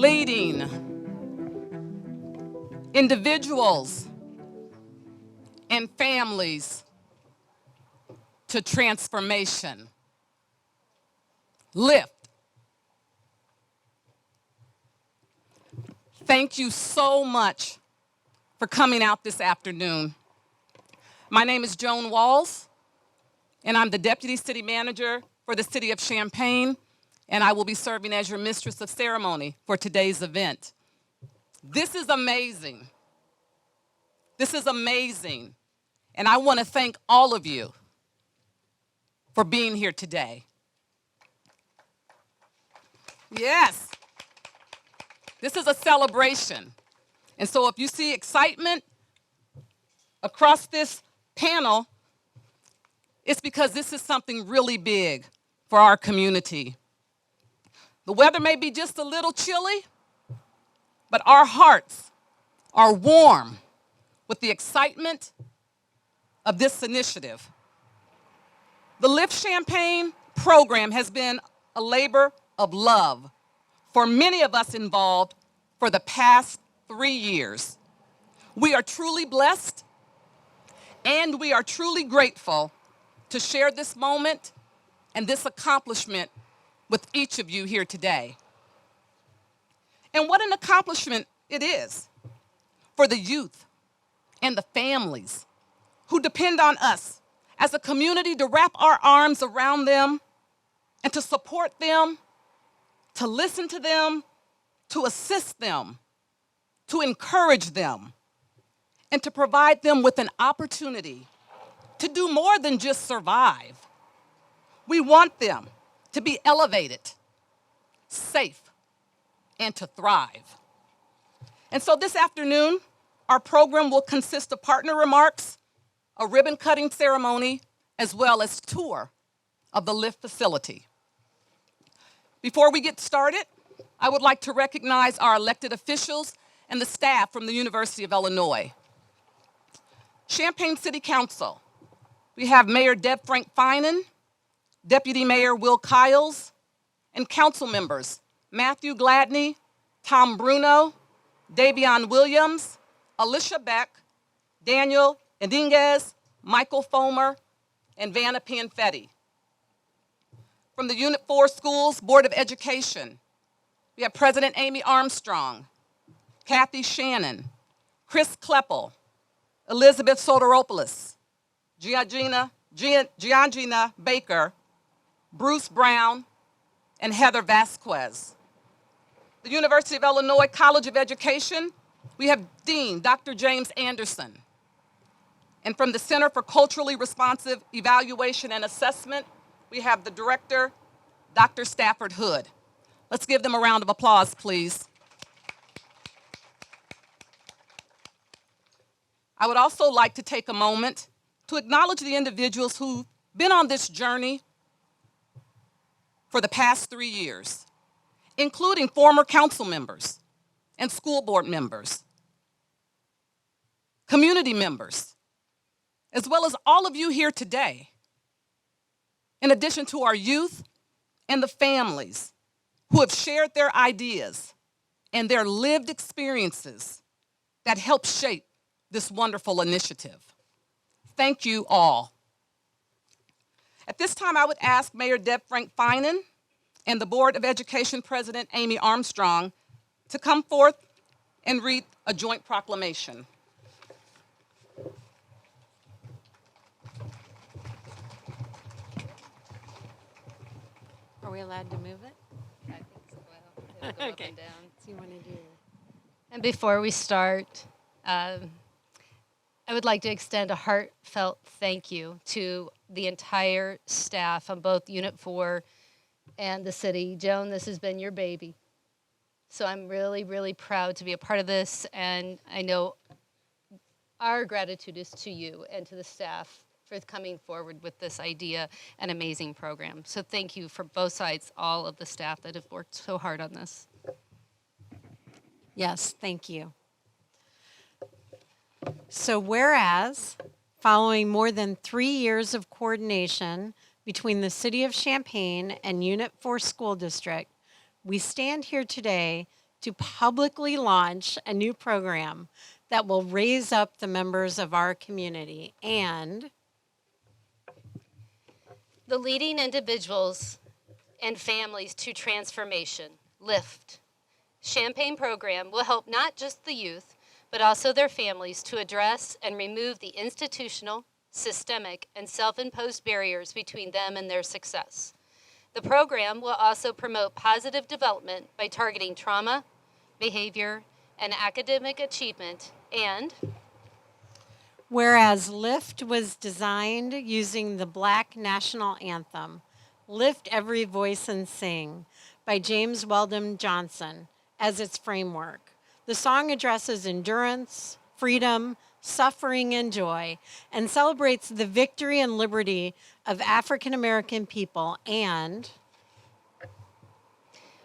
leading individuals and families to transformation. Lift. Thank you so much for coming out this afternoon. My name is Joan Walls, and I'm the Deputy City Manager for the City of Champaign, and I will be serving as your Mistress of Ceremony for today's event. This is amazing. This is amazing, and I want to thank all of you for being here today. Yes, this is a celebration, and so if you see excitement across this panel, it's because this is something really big for our community. The weather may be just a little chilly, but our hearts are warm with the excitement of this initiative. The Lift Champaign program has been a labor of love for many of us involved for the past 3 years. We are truly blessed and we are truly grateful to share this moment and this accomplishment with each of you here today. And what an accomplishment it is for the youth and the families who depend on us as a community to wrap our arms around them and to support them, to listen to them, to assist them, to encourage them, and to provide them with an opportunity to do more than just survive. We want them to be elevated, safe, and to thrive. And so this afternoon, our program will consist of partner remarks, a ribbon cutting ceremony, as well as tour of the Lift facility. Before we get started, I would like to recognize our elected officials and the staff from the University of Illinois. Champaign City Council, we have Mayor Deb Frank Finan, Deputy Mayor Will Kiles, and council members Matthew Gladney, Tom Bruno, Davion Williams, Alicia Beck, Daniel Edinguez, Michael Fomer, and Vanna Pianfetti. From the Unit 4 Schools Board of Education, we have President Amy Armstrong, Kathy Shannon, Chris Kleppel, Elizabeth Soteropoulos, Giangina Baker, Bruce Brown, and Heather Vasquez. The University of Illinois College of Education, we have Dean Dr. James Anderson. And from the Center for Culturally Responsive Evaluation and Assessment, we have the Director, Dr. Stafford Hood. Let's give them a round of applause, please. I would also like to take a moment to acknowledge the individuals who've been on this journey for the past 3 years, including former council members and school board members, community members, as well as all of you here today, in addition to our youth and the families who have shared their ideas and their lived experiences that help shape this wonderful initiative. Thank you all. At this time, I would ask Mayor Deb Frank Finan and the Board of Education President Amy Armstrong to come forth and read a joint proclamation. Are we allowed to move it? I think so. Well, it'll go Okay. up and down. What do you want to do? And before we start, I would like to extend a heartfelt thank you to the entire staff on both Unit 4 and the city. Joan, this has been your baby. So I'm really, really proud to be a part of this, and I know our gratitude is to you and to the staff for coming forward with this idea and amazing program. So thank you for both sides, all of the staff that have worked so hard on this. Yes, thank you. So whereas, following more than 3 years of coordination between the City of Champaign and Unit 4 School District, we stand here today to publicly launch a new program that will raise up the members of our community and the leading individuals and families to transformation, LIFT. Champaign program will help not just the youth, but also their families to address and remove the institutional, systemic, and self-imposed barriers between them and their success. The program will also promote positive development by targeting trauma, behavior, and academic achievement, and whereas LIFT was designed using the Black National Anthem, Lift Every Voice and Sing, by James Weldon Johnson, as its framework. The song addresses endurance, freedom, suffering, and joy, and celebrates the victory and liberty of African American people. And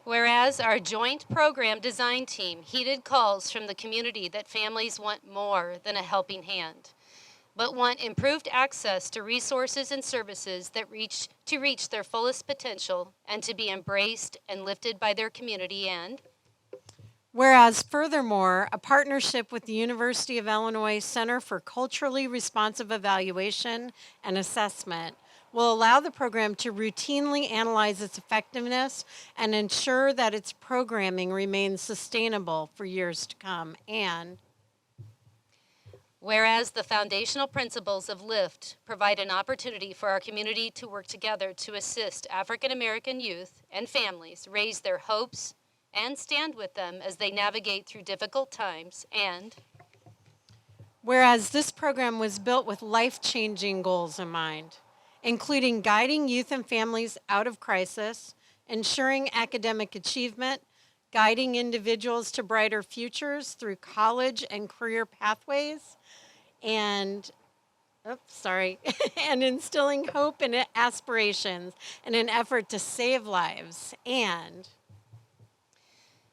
whereas our joint program design team heeded calls from the community that families want more than a helping hand, but want improved access to resources and services that reach their fullest potential and to be embraced and lifted by their community. And whereas, furthermore, a partnership with the University of Illinois Center for Culturally Responsive Evaluation and Assessment will allow the program to routinely analyze its effectiveness and ensure that its programming remains sustainable for years to come. And whereas the foundational principles of LIFT provide an opportunity for our community to work together to assist African American youth and families raise their hopes and stand with them as they navigate through difficult times. And whereas this program was built with life-changing goals in mind, including guiding youth and families out of crisis, ensuring academic achievement, guiding individuals to brighter futures through college and career pathways, and and instilling hope and aspirations in an effort to save lives. And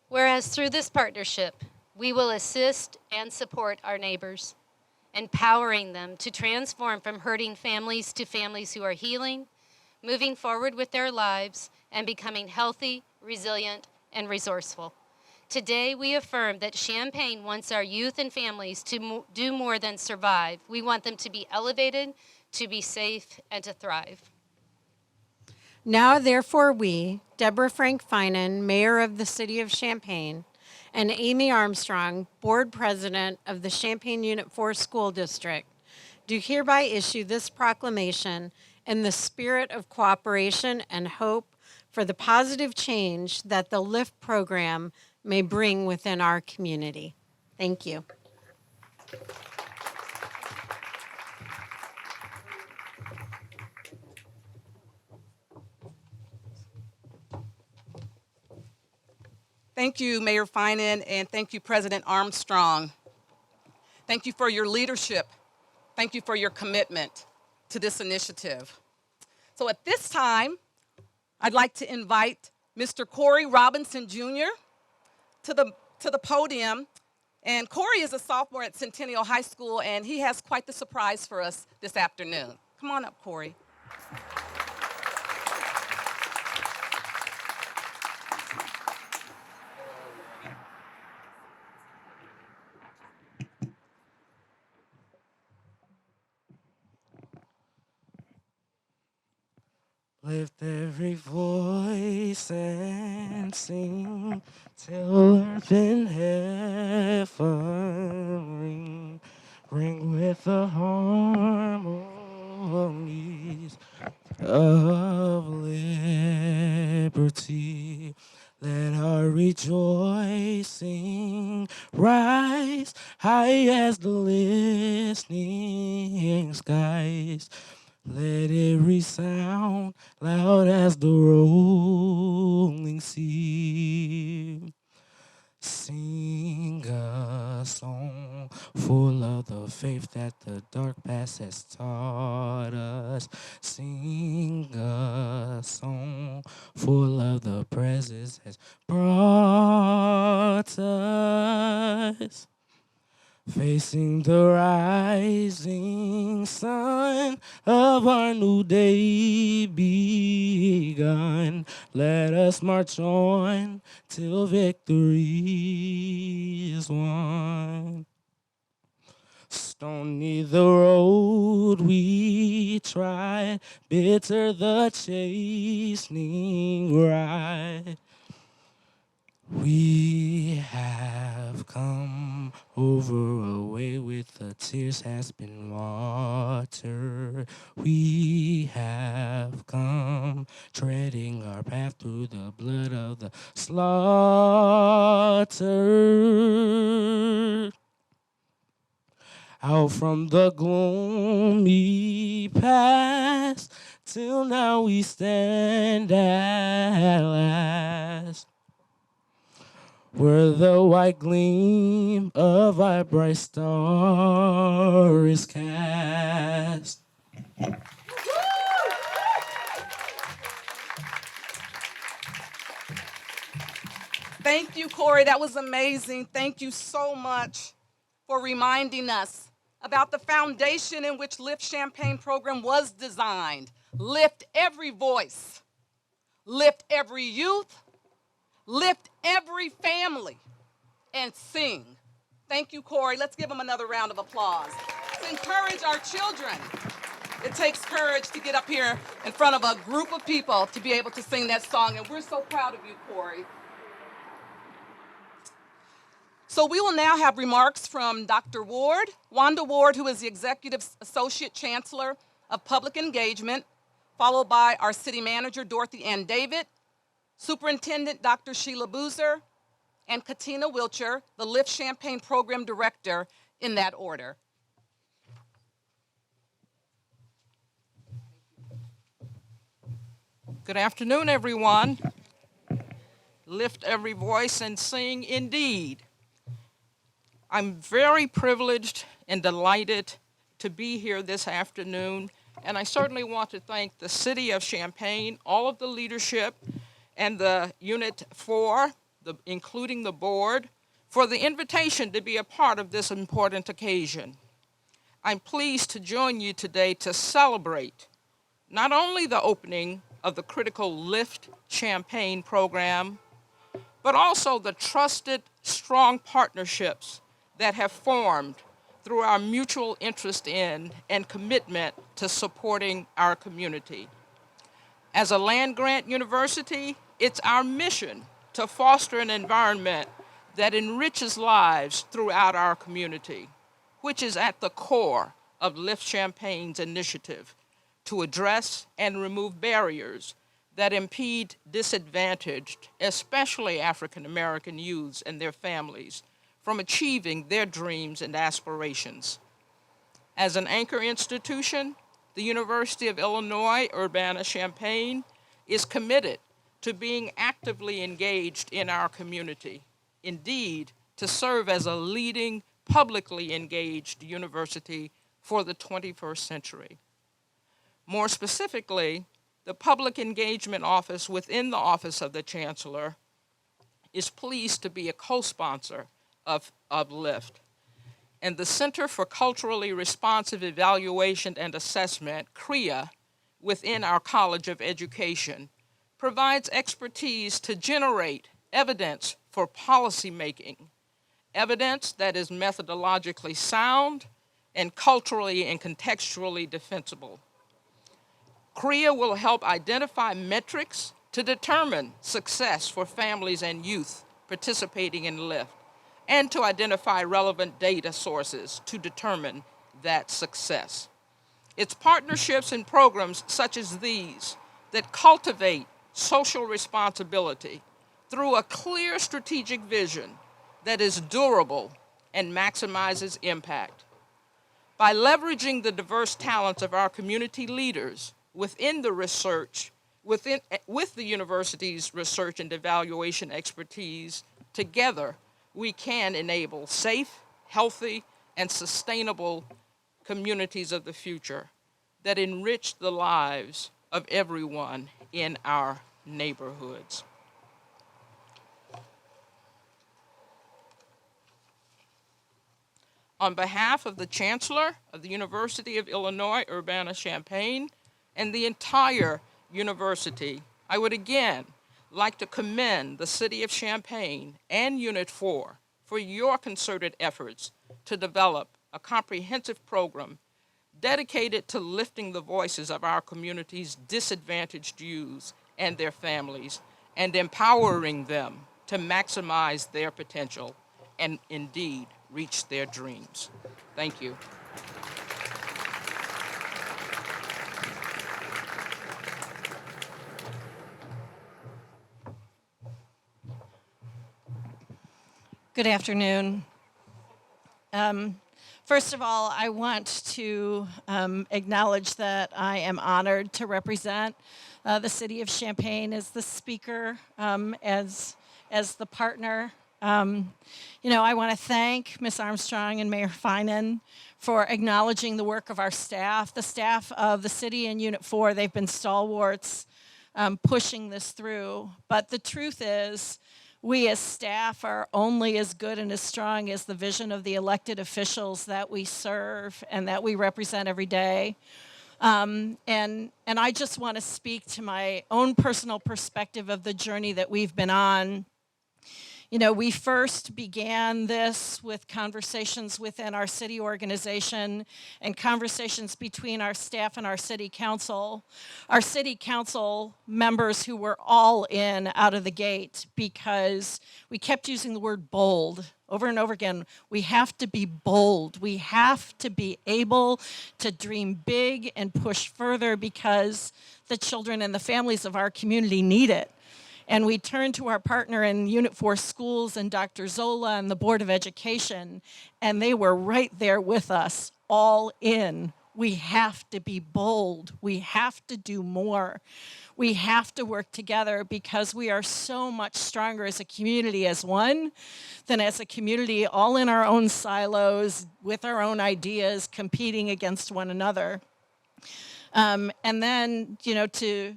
whereas through this partnership, we will assist and support our neighbors, empowering them to transform from hurting families to families who are healing, moving forward with their lives, and becoming healthy, resilient, and resourceful. Today, we affirm that Champaign wants our youth and families to do more than survive. We want them to be elevated, to be safe, and to thrive. now, therefore, we, Deborah Frank Finan, Mayor of the City of Champaign, and Amy Armstrong, Board President of the Champaign Unit 4 School District, do hereby issue this proclamation in the spirit of cooperation and hope for the positive change that the LIFT program may bring within our community. Thank you. Thank you, Mayor Finan, and thank you, President Armstrong. Thank you for your leadership. Thank you for your commitment to this initiative. So at this time, I'd like to invite Mr. Corey Robinson Jr. to the podium. And Corey is a sophomore at Centennial High School, and he has quite the surprise for us this afternoon. Come on up, Corey. Lift every voice and sing till earth and heaven ring with the harmonies of liberty. Let our rejoicing rise high as the listening skies. Let it resound loud as the rolling sea. Sing a song full of the faith that the dark past has taught us. Sing a song full of the presence has brought us. facing the rising sun of our new day begun. Let us march on till victory is won. Stony the road we tried, bitter the chastening ride. We have come over a way with the tears has been watered. We have come treading our path through the blood of the slaughtered. Out from the gloomy past, till now we stand at last. Where the white gleam of our bright star is cast. Thank you, Corey. That was amazing. Thank you so much for reminding us about the foundation in which Lift Champaign program was designed. Lift every voice, lift every youth, lift every family, and sing. Thank you, Corey. Let's give him another round of applause. Let's encourage our children. It takes courage to get up here in front of a group of people to be able to sing that song, and we're so proud of you, Corey. So we will now have remarks from Dr. Ward, Wanda Ward, who is the Executive Associate Chancellor of Public Engagement, followed by our City Manager, Dorothy Ann David, Superintendent Dr. Sheila Boozer, and Katina Wilcher, the Lift Champaign Program Director, in that order. Good afternoon, everyone. Lift every voice and sing indeed. I'm very privileged and delighted to be here this afternoon, and I certainly want to thank the City of Champaign, all of the leadership, and the Unit 4, including the board, for the invitation to be a part of this important occasion. I'm pleased to join you today to celebrate not only the opening of the critical Lift Champaign program, but also the trusted, strong partnerships that have formed through our mutual interest in and commitment to supporting our community. As a land-grant university, it's our mission to foster an environment that enriches lives throughout our community, which is at the core of Lift Champaign's initiative to address and remove barriers that impede disadvantaged, especially African American youths and their families, from achieving their dreams and aspirations. As an anchor institution, the University of Illinois Urbana-Champaign is committed to being actively engaged in our community, indeed, to serve as a leading, publicly engaged university for the 21st century. More specifically, the Public Engagement Office within the Office of the Chancellor is pleased to be a co-sponsor of LIFT. And the Center for Culturally Responsive Evaluation and Assessment, CREA, within our College of Education, provides expertise to generate evidence for policymaking, evidence that is methodologically sound and culturally and contextually defensible. CREA will help identify metrics to determine success for families and youth participating in LIFT, and to identify relevant data sources to determine that success. It's partnerships and programs such as these that cultivate social responsibility through a clear strategic vision that is durable and maximizes impact. By leveraging the diverse talents of our community leaders within the research, with the university's research and evaluation expertise, together we can enable safe, healthy, and sustainable communities of the future that enrich the lives of everyone in our neighborhoods. On behalf of the Chancellor of the University of Illinois, Urbana-Champaign, and the entire university, I would again like to commend the City of Champaign and Unit 4 for your concerted efforts to develop a comprehensive program dedicated to lifting the voices of our community's disadvantaged youths and their families and empowering them to maximize their potential and indeed reach their dreams. Thank you. Good afternoon. First of all, I want to acknowledge that I am honored to represent the City of Champaign as the speaker, as the partner. I want to thank Ms. Armstrong and Mayor Finan for acknowledging the work of our staff. The staff of the city and Unit 4, they've been stalwarts pushing this through. But the truth is, we as staff are only as good and as strong as the vision of the elected officials that we serve and that we represent every day. And I just want to speak to my own personal perspective of the journey that we've been on. You know, we first began this with conversations within our city organization and conversations between our staff and our city council members who were all in out of the gate because we kept using the word bold over and over again. We have to be bold. We have to be able to dream big and push further because the children and the families of our community need it. And we turned to our partner in Unit 4 Schools and Dr. Zola and the Board of Education, and they were right there with us, all in. We have to be bold. We have to do more. We have to work together because we are so much stronger as a community as one than as a community all in our own silos with our own ideas competing against one another. And then, to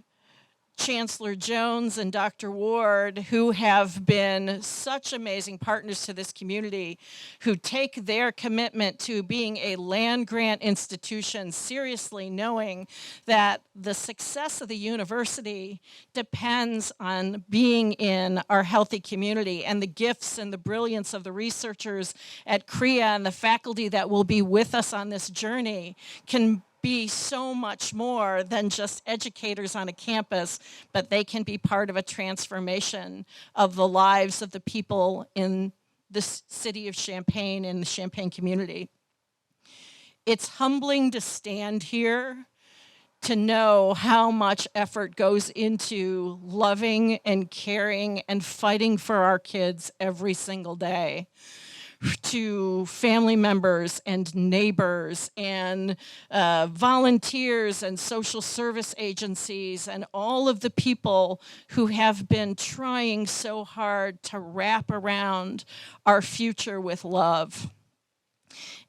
Chancellor Jones and Dr. Ward, who have been such amazing partners to this community, who take their commitment to being a land-grant institution seriously, knowing that the success of the university depends on being in our healthy community, and the gifts and the brilliance of the researchers at CREA and the faculty that will be with us on this journey can be so much more than just educators on a campus, but they can be part of a transformation of the lives of the people in the city of Champaign and the Champaign community. It's humbling to stand here to know how much effort goes into loving and caring and fighting for our kids every single day. To family members and neighbors and volunteers and social service agencies and all of the people who have been trying so hard to wrap around our future with love.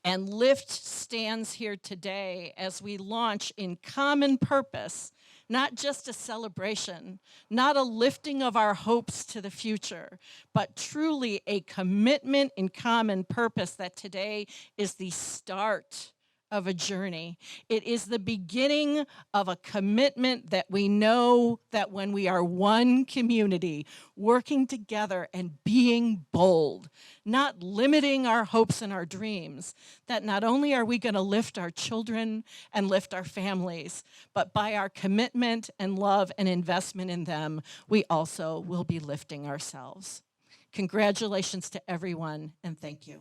And LIFT stands here today as we launch in common purpose, not just a celebration, not a lifting of our hopes to the future, but truly a commitment in common purpose that today is the start of a journey. It is the beginning of a commitment that we know that when we are one community, working together and being bold, not limiting our hopes and our dreams, that not only are we going to lift our children and lift our families, but by our commitment and love and investment in them, we also will be lifting ourselves. Congratulations to everyone, and thank you.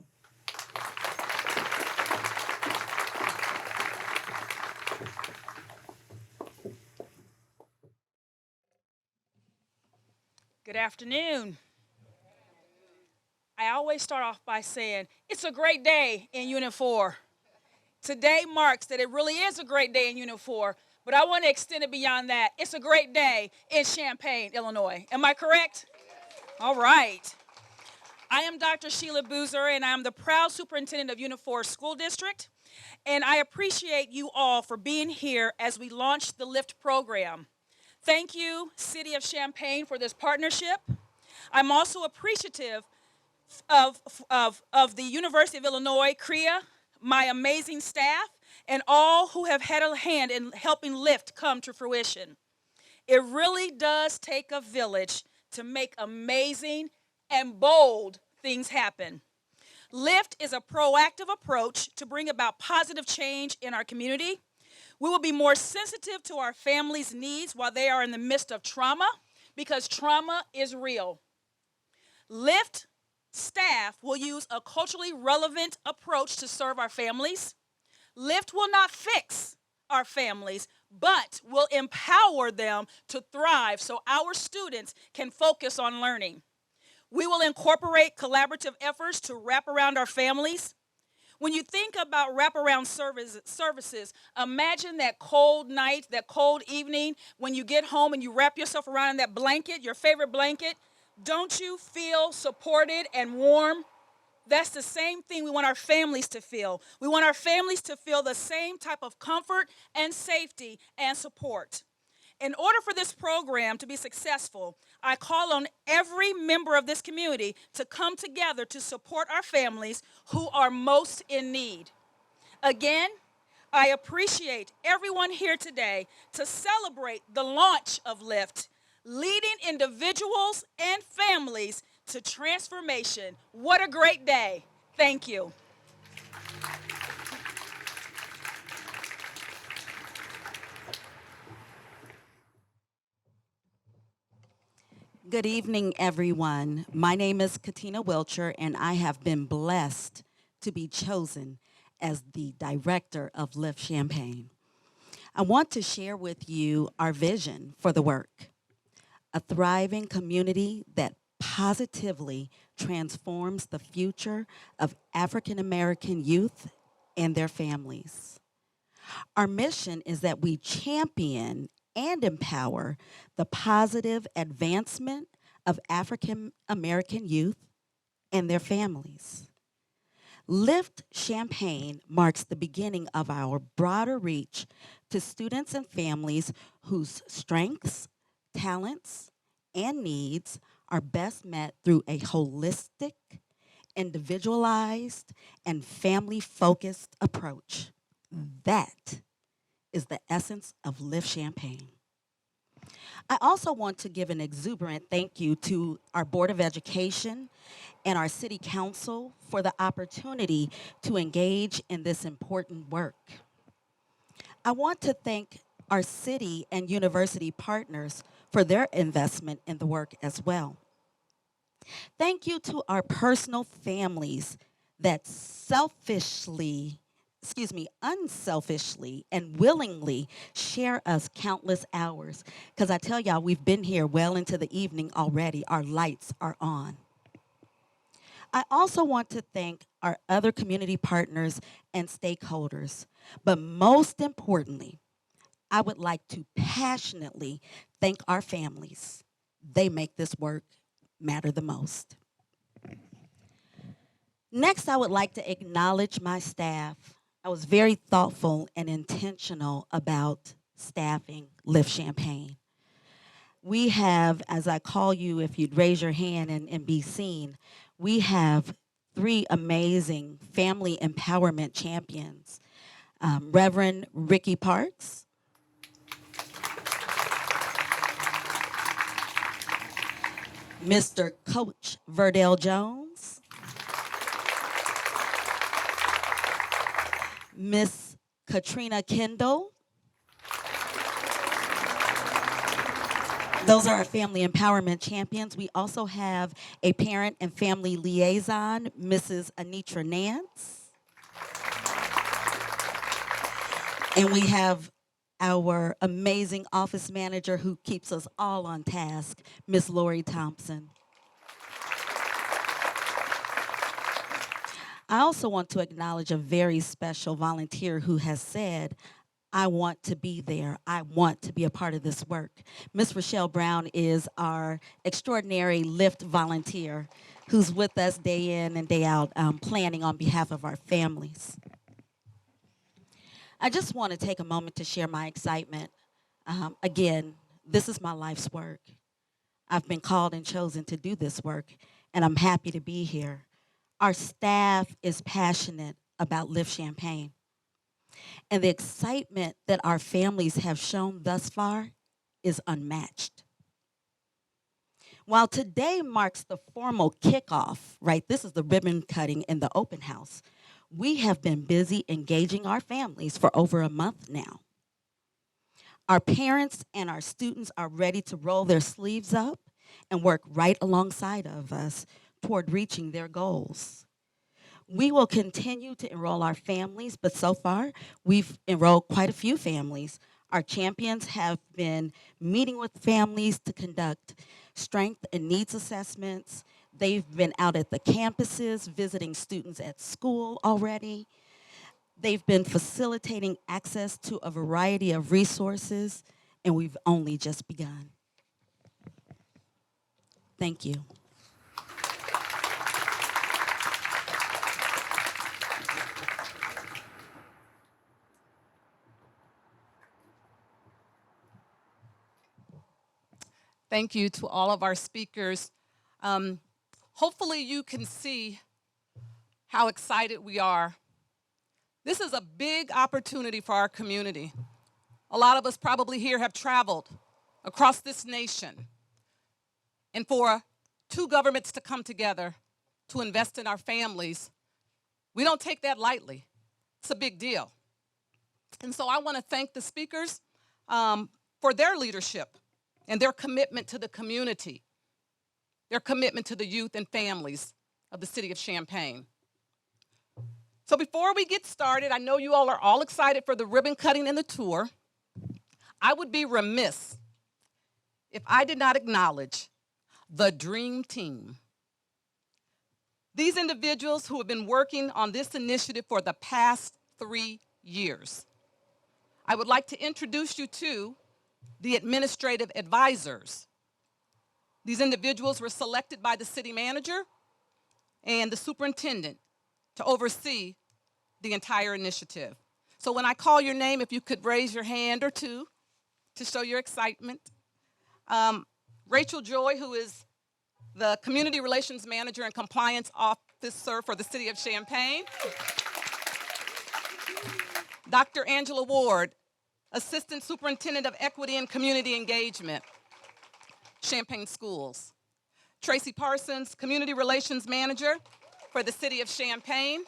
Good afternoon. I always start off by saying, it's a great day in Unit 4. Today marks that it really is a great day in Unit 4, but I want to extend it beyond that. It's a great day in Champaign, Illinois. Am I correct? All right. I am Dr. Sheila Boozer, and I am the proud superintendent of Unit 4 School District, and I appreciate you all for being here as we launch the LIFT program. Thank you, City of Champaign, for this partnership. I'm also appreciative of the University of Illinois, CREA, my amazing staff, and all who have had a hand in helping LIFT come to fruition. It really does take a village to make amazing and bold things happen. LIFT is a proactive approach to bring about positive change in our community. We will be more sensitive to our families' needs while they are in the midst of trauma, because trauma is real. LIFT staff will use a culturally relevant approach to serve our families. LIFT will not fix our families, but will empower them to thrive so our students can focus on learning. We will incorporate collaborative efforts to wrap around our families. When you think about wraparound services, imagine that cold night, that cold evening, when you get home and you wrap yourself around in that blanket, your favorite blanket. Don't you feel supported and warm? That's the same thing we want our families to feel. We want our families to feel the same type of comfort and safety and support. In order for this program to be successful, I call on every member of this community to come together to support our families who are most in need. Again, I appreciate everyone here today to celebrate the launch of LIFT, leading individuals and families to transformation. What a great day. Thank you. Good evening, everyone. My name is Katina Wilcher, and I have been blessed to be chosen as the director of LIFT Champaign. I want to share with you our vision for the work: a thriving community that positively transforms the future of African American youth and their families. Our mission is that we champion and empower the positive advancement of African American youth and their families. LIFT Champaign marks the beginning of our broader reach to students and families whose strengths, talents, and needs are best met through a holistic, individualized, and family-focused approach. That is the essence of LIFT Champaign. I also want to give an exuberant thank you to our Board of Education and our City Council for the opportunity to engage in this important work. I want to thank our city and university partners for their investment in the work as well. Thank you to our personal families that unselfishly and willingly share us countless hours. Because I tell y'all, we've been here well into the evening already. Our lights are on. I also want to thank our other community partners and stakeholders. But most importantly, I would like to passionately thank our families. They make this work matter the most. Next, I would like to acknowledge my staff. I was very thoughtful and intentional about staffing LIFT Champaign. We have, as I call you, if you'd raise your hand and be seen, we have 3 amazing family empowerment champions. Reverend Ricky Parks, Mr. Coach Verdell Jones, Miss Katrina Kendall. Those are our family empowerment champions. We also have a parent and family liaison, Mrs. Anitra Nance. And we have our amazing office manager who keeps us all on task, Miss Lori Thompson. I also want to acknowledge a very special volunteer who has said, I want to be there. I want to be a part of this work. Miss Rochelle Brown is our extraordinary LIFT volunteer who's with us day in and day out, planning on behalf of our families. I just want to take a moment to share my excitement. Again, this is my life's work. I've been called and chosen to do this work, and I'm happy to be here. Our staff is passionate about Lift Champaign, and the excitement that our families have shown thus far is unmatched. While today marks the formal kickoff, right, this is the ribbon cutting in the open house, we have been busy engaging our families for over a month now. Our parents and our students are ready to roll their sleeves up and work right alongside of us toward reaching their goals. We will continue to enroll our families, but so far we've enrolled quite a few families. Our champions have been meeting with families to conduct strength and needs assessments. They've been out at the campuses, visiting students at school already. They've been facilitating access to a variety of resources, and we've only just begun. Thank you. Thank you to all of our speakers. Hopefully you can see how excited we are. This is a big opportunity for our community. A lot of us probably here have traveled across this nation. And for two governments to come together to invest in our families, we don't take that lightly. It's a big deal. And so I want to thank the speakers for their leadership and their commitment to the community, their commitment to the youth and families of the city of Champaign. So before we get started, I know you all are all excited for the ribbon cutting and the tour. I would be remiss if I did not acknowledge the dream team. These individuals who have been working on this initiative for the past 3 years. I would like to introduce you to the administrative advisors. These individuals were selected by the city manager and the superintendent to oversee the entire initiative. So when I call your name, if you could raise your hand or two to show your excitement. Rachel Joy, who is the Community Relations Manager and Compliance Officer for the City of Champaign. Dr. Angela Ward, Assistant Superintendent of Equity and Community Engagement, Champaign Schools. Tracy Parsons, Community Relations Manager for the City of Champaign.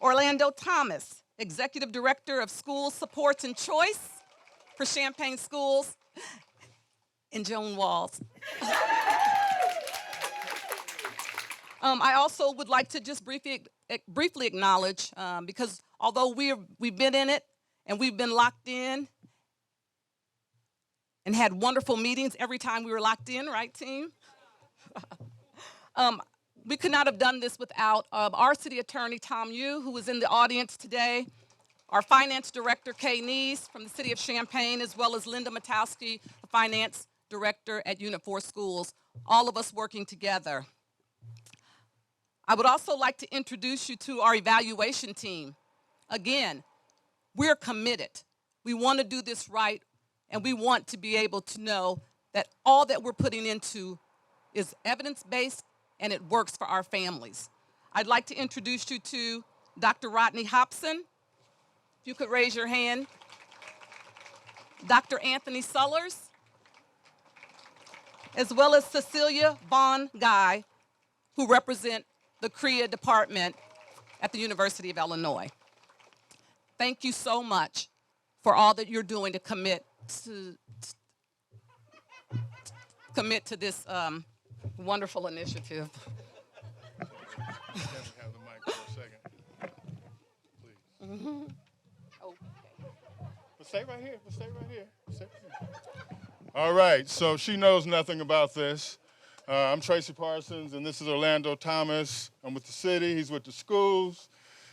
Orlando Thomas, Executive Director of School Supports and Choice for Champaign Schools. And Joan Walls. I also would like to just briefly acknowledge, because although we've been in it and we've been locked in and had wonderful meetings every time we were locked in, right, team? We could not have done this without our city attorney, Tom Yu, who is in the audience today, our finance director, Kay Neese from the city of Champaign, as well as Linda Matowski, the finance director at Unit 4 Schools, all of us working together. I would also like to introduce you to our evaluation team. Again, we're committed. We want to do this right, and we want to be able to know that all that we're putting into is evidence-based and it works for our families. I'd like to introduce you to Dr. Rodney Hobson. If you could raise your hand. Dr. Anthony Sullers, as well as Cecilia Vaughn Guy, who represent the CREA department at the University of Illinois. Thank you so much for all that you're doing to commit to this wonderful initiative. Have the mic for a second, please. Mm-hmm. Okay. But stay right here. Stay right here. Stay right here. All right. So she knows nothing about this. I'm Tracy Parsons, and this is Orlando Thomas. I'm with the city. He's with the schools.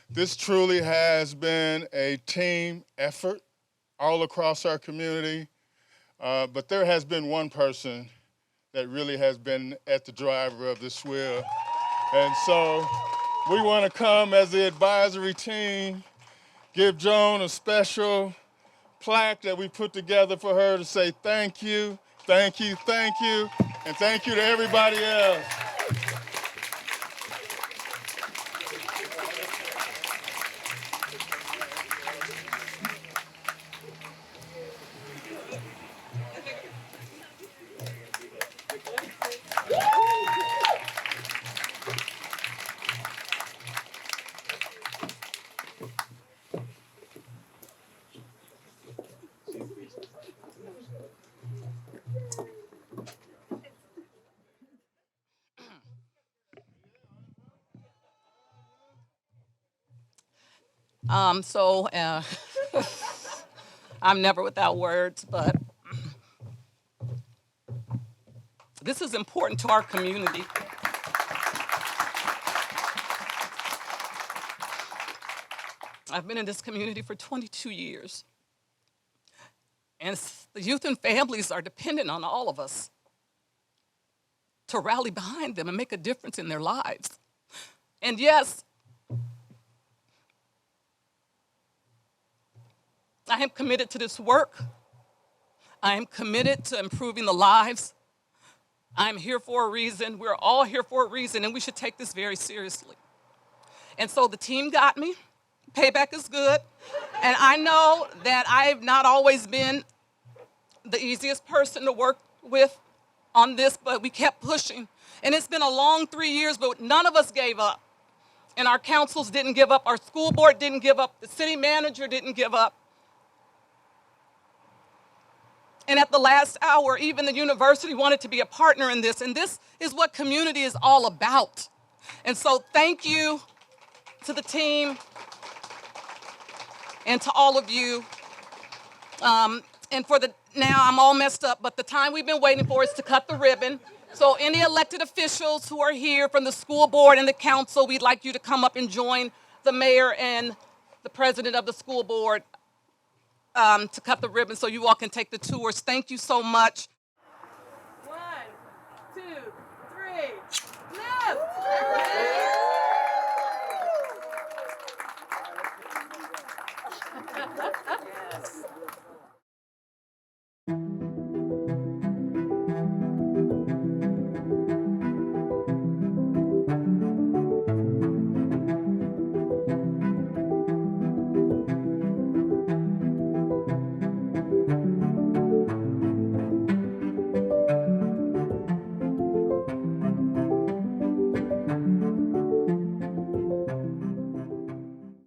This truly has been a team effort all across our community. But there has been one person that really has been at the driver of this wheel. And so we want to come as the advisory team, give Joan a special plaque that we put together for her to say thank you, thank you, thank you, and thank you to everybody else. I'm never without words, but this is important to our community. I've been in this community for 22 years. And the youth and families are dependent on all of us to rally behind them and make a difference in their lives. And yes, I am committed to this work. I am committed to improving the lives. I'm here for a reason. We're all here for a reason, and we should take this very seriously. And so the team got me. Payback is good. And I know that I've not always been the easiest person to work with on this, but we kept pushing. And it's been a long 3 years, but none of us gave up. And our councils didn't give up. Our school board didn't give up. The city manager didn't give up. And at the last hour, even the university wanted to be a partner in this. And this is what community is all about. And so thank you to the team and to all of you. And now I'm all messed up, but the time we've been waiting for is to cut the ribbon. So any elected officials who are here from the school board and the council, we'd like you to come up and join the mayor and the president of the school board to cut the ribbon so you all can take the tours. Thank you so much. 1, 2, 3, lift!